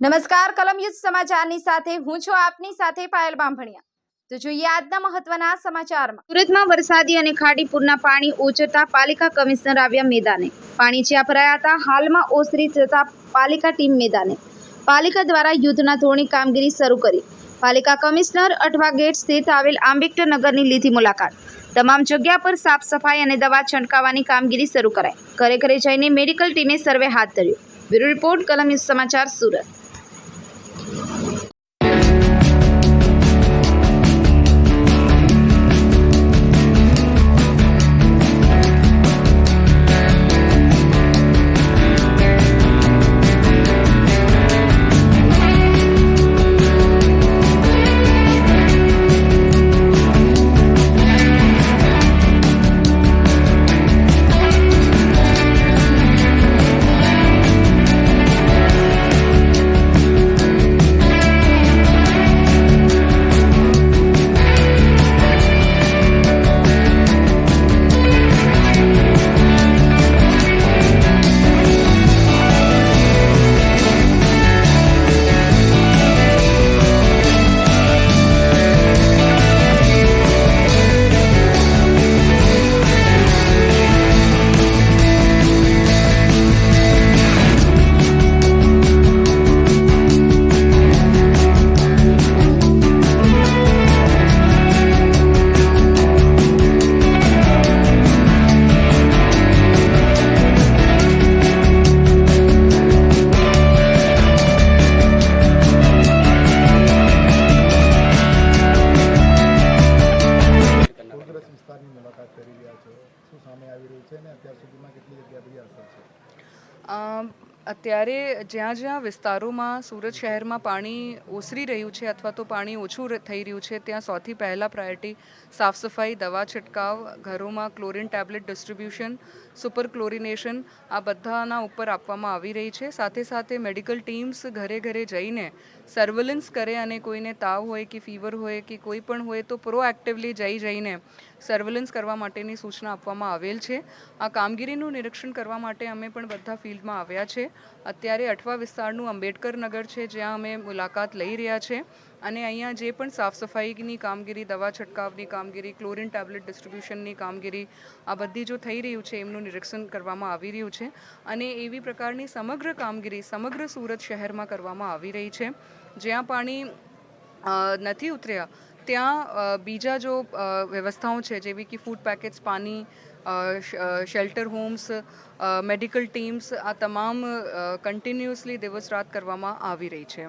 નમસ્કાર કલમ યુઝ સમાચારની સાથે હું છું આપની સાથે પાયલ બામભણિયા। તો જોઈએ આજના મહત્વના સમાચારમાં। સુરતમાં વરસાદી અને ખાડી પૂરના પાણી ઓસરતા પાલિકા કમિશનર આવ્યા મેદાને। પાણી જ્યાં ભરાયા હતા હાલમાં ઓસરી જતા પાલિકા ટીમ મેદાને। પાલિકા દ્વારા યુદ્ધના ધોરણે કામગીરી શરૂ કરી। પાલિકા કમિશનર અઠવા ગેટ સ્થિત આવેલ આંબેડકર નગરની લીધી મુલાકાત। તમામ જગ્યા પર સાફ સફાઈ અને દવા છંટકાવવાની કામગીરી શરૂ કરાઈ। ઘરે ઘરે જઈને મેડિકલ ટીમે સર્વે હાથ ધર્યો। બ્યુરો રિપોર્ટ કલમ યુઝ સમાચાર સુરત। વિસ્તારની મુલાકાત કરી રહ્યા છો, શું સામે આવી રહ્યું છે અને અત્યાર સુધીમાં કેટલી જગ્યા બધી અસર છે? અત્યારે જ્યાં જ્યાં વિસ્તારોમાં સુરત શહેરમાં પાણી ઓસરી રહ્યું છે અથવા તો પાણી ઓછું થઈ રહ્યું છે ત્યાં સૌથી પહેલાં પ્રાયોરિટી સાફ સફાઈ, દવા છંટકાવ, ઘરોમાં chlorine tablet distribution, super chlorination આ બધાના ઉપર આપવામાં આવી રહી છે। સાથે સાથે મેડિકલ ટીમ્સ ઘરે ઘરે જઈને સર્વેલન્સ કરે અને કોઈને તાવ હોય કે ફીવર હોય કે કોઈ પણ હોય તો પ્રોએક્ટિવલી જઈને સર્વેલન્સ કરવા માટેની સૂચના આપવામાં આવેલ છે। આ કામગીરીનું નિરીક્ષણ કરવા માટે અમે પણ બધા ફિલ્ડમાં આવ્યા છે। અત્યારે અઠવા વિસ્તારનું આંબેડકર નગર છે જ્યાં અમે મુલાકાત લઈ રહ્યા છે અને અહીંયા જે પણ સાફ સફાઈની કામગીરી, દવા છંટકાવની કામગીરી, ક્લોરીન ટેબ્લેટ ડિસ્ટ્રીબ્યુશનની કામગીરી આ બધી જો થઈ રહ્યું છે એમનું નિરીક્ષણ કરવામાં આવી રહ્યું છે અને એવી પ્રકારની સમગ્ર કામગીરી સમગ્ર સુરત શહેરમાં કરવામાં આવી રહી છે। જ્યાં પાણી નથી ઉતર્યા ત્યાં બીજા જો વ્યવસ્થાઓ છે જેવી કે ફૂડ પેકેટ્સ, પાણી, શેલ્ટર હોમ્સ, મેડિકલ ટીમ્સ આ તમામ કન્ટિન્યુઅસલી દિવસ રાત કરવામાં આવી રહી છે।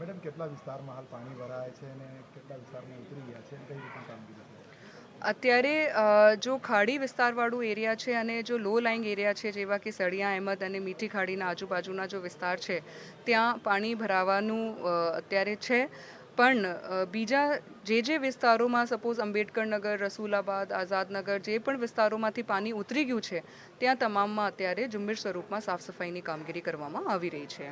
મેડમ, કેટલા વિસ્તારમાં હાલ પાણી ભરાય છે અને કેટલા વિસ્તારમાં ઉતરી ગયા છે કઈ રીતની કામગીરી છે? અત્યારે જો ખાડી વિસ્તારવાળું એરિયા છે અને જો લો લાઇંગ એરિયા છે જેવા કે સળિયા અહેમદ અને મીઠી ખાડીના આજુબાજુના જો વિસ્તાર છે ત્યાં પાણી ભરાવાનું અત્યારે છે। પણ બીજા જે વિસ્તારોમાં સપોઝ આંબેડકર નગર, રસુલાબાદ, આઝાદનગર જે પણ વિસ્તારોમાંથી પાણી ઉતરી ગયું છે ત્યાં તમામમાં અત્યારે ઝુંબેશ સ્વરૂપમાં સાફ સફાઈની કામગીરી કરવામાં આવી રહી છે।